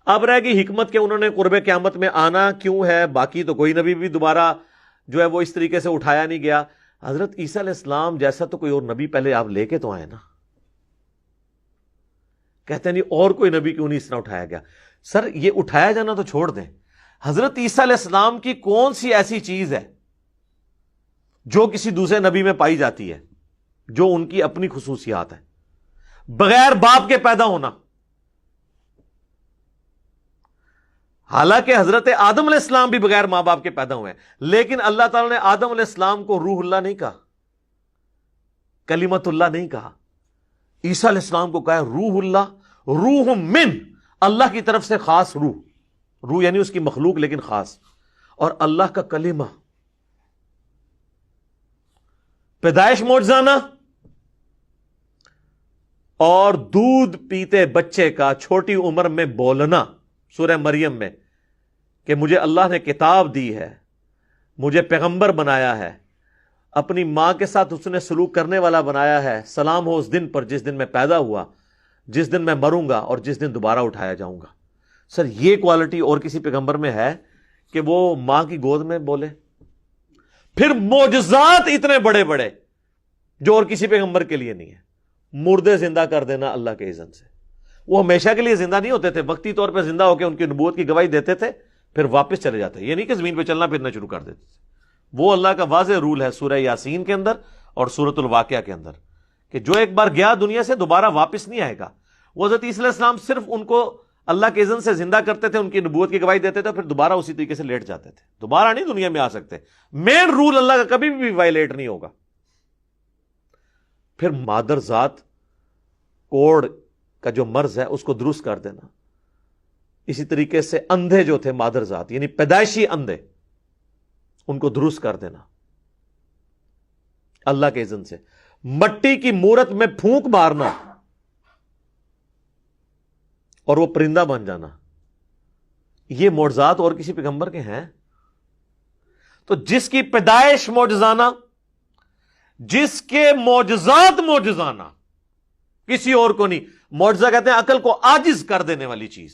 اب رہ گئی حکمت کہ انہوں نے قرب قیامت میں آنا کیوں ہے، باقی تو کوئی نبی بھی دوبارہ جو ہے وہ اس طریقے سے اٹھایا نہیں گیا. حضرت عیسیٰ علیہ السلام جیسا تو کوئی اور نبی پہلے آپ لے کے تو آئے نا. کہتے ہیں نہیں اور کوئی نبی کیوں نہیں اس طرح اٹھایا گیا. سر یہ اٹھایا جانا تو چھوڑ دیں، حضرت عیسیٰ علیہ السلام کی کون سی ایسی چیز ہے جو کسی دوسرے نبی میں پائی جاتی ہے، جو ان کی اپنی خصوصیات ہے؟ بغیر باپ کے پیدا ہونا. حالانکہ حضرت آدم علیہ السلام بھی بغیر ماں باپ کے پیدا ہوئے ہیں، لیکن اللہ تعالیٰ نے آدم علیہ السلام کو روح اللہ نہیں کہا، کلمت اللہ نہیں کہا. عیسیٰ علیہ السلام کو کہا روح اللہ، روح من اللہ کی طرف سے خاص روح. روح یعنی اس کی مخلوق لیکن خاص، اور اللہ کا کلمہ. پیدائش معجزانہ اور دودھ پیتے بچے کا چھوٹی عمر میں بولنا سورہ مریم میں کہ مجھے اللہ نے کتاب دی ہے، مجھے پیغمبر بنایا ہے، اپنی ماں کے ساتھ اس نے سلوک کرنے والا بنایا ہے، سلام ہو اس دن پر جس دن میں پیدا ہوا، جس دن میں مروں گا اور جس دن دوبارہ اٹھایا جاؤں گا. سر یہ کوالٹی اور کسی پیغمبر میں ہے کہ وہ ماں کی گود میں بولے؟ پھر معجزات اتنے بڑے بڑے جو اور کسی پیغمبر کے لیے نہیں ہے. مردے زندہ کر دینا اللہ کے اذن سے. وہ ہمیشہ کے لیے زندہ نہیں ہوتے تھے، وقتی طور پہ زندہ ہو کے ان کی نبوت کی گواہی دیتے تھے، پھر واپس چلے جاتے. یہ نہیں کہ زمین پہ چلنا پھرنا شروع کر دیتے تھے. وہ اللہ کا واضح رول ہے سورہ یاسین کے اندر اور سورۃ الواقعہ کے اندر کہ جو ایک بار گیا دنیا سے دوبارہ واپس نہیں آئے گا. وہ حضرت عیسیٰ علیہ السلام صرف ان کو اللہ کے اذن سے زندہ کرتے تھے، ان کی نبوت کی گواہی دیتے تھے، پھر دوبارہ اسی طریقے سے لیٹ جاتے تھے. دوبارہ نہیں دنیا میں آ سکتے. مین رول اللہ کا کبھی بھی وائلیٹ نہیں ہوگا. پھر مادر ذات کوڑ کا جو مرض ہے اس کو درست کر دینا. اسی طریقے سے اندھے جو تھے مادر ذات یعنی پیدائشی اندھے، ان کو درست کر دینا اللہ کے اذن سے. مٹی کی مورت میں پھونک مارنا اور وہ پرندہ بن جانا، یہ معجزات اور کسی پیغمبر کے ہیں؟ تو جس کی پیدائش معجزانہ، جس کے معجزات معجزانہ، کسی اور کو نہیں. معجزہ کہتے ہیں عقل کو عاجز کر دینے والی چیز.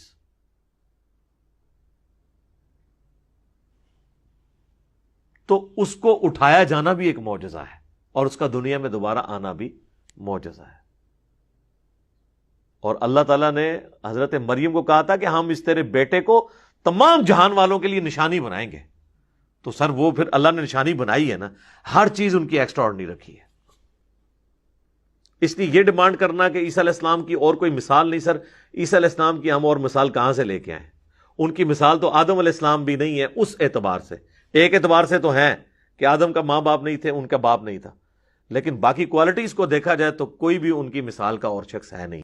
تو اس کو اٹھایا جانا بھی ایک معجزہ ہے اور اس کا دنیا میں دوبارہ آنا بھی معجزہ ہے. اور اللہ تعالیٰ نے حضرت مریم کو کہا تھا کہ ہم اس تیرے بیٹے کو تمام جہان والوں کے لیے نشانی بنائیں گے. تو سر وہ پھر اللہ نے نشانی بنائی ہے نا، ہر چیز ان کی ایکسٹرا آرڈنری رکھی ہے. اس لیے یہ ڈیمانڈ کرنا کہ عیسیٰ علیہ السلام کی اور کوئی مثال نہیں. سر عیسیٰ علیہ السلام کی ہم اور مثال کہاں سے لے کے آئیں؟ ان کی مثال تو آدم علیہ السلام بھی نہیں ہے. اس اعتبار سے ایک اعتبار سے تو ہیں کہ آدم کا ماں باپ نہیں تھے، ان کا باپ نہیں تھا، لیکن باقی کوالٹیز کو دیکھا جائے تو کوئی بھی ان کی مثال کا اور شخص ہے نہیں.